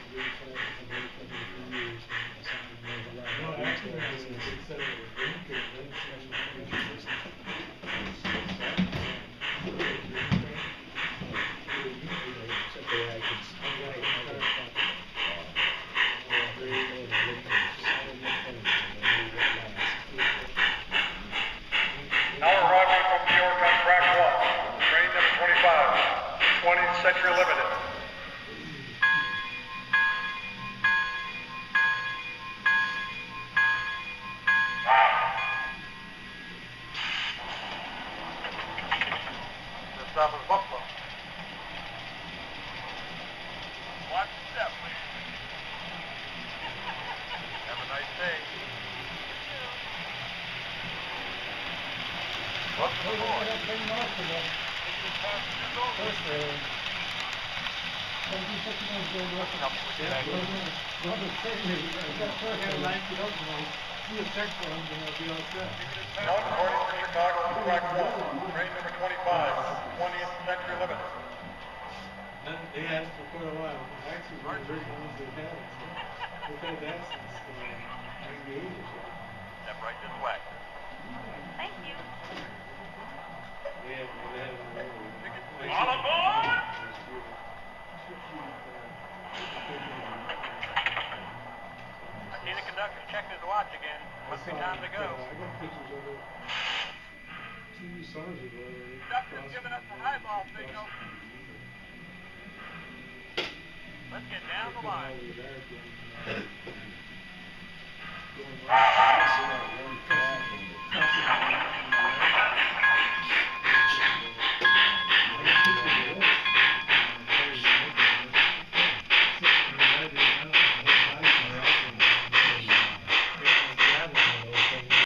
Now arriving from New York on track 1, train number 25, 20th Century Limited. This stop is Buffalo. Watch the step, please. Have a nice day. Welcome aboard. Now departing for Chicago on track 1, train number 25, 20th Century Limited. They asked for quite a while. Actually, one of the original ones they had. We've had that since 98 or so. Step right this way. Thank you. Yeah, they had it earlier. All aboard! I see the conductor checking his watch again. Must be time to go. I got pictures of it 2 summers ago. Conductor's giving us the highball signal. Let's get down the line. Going right.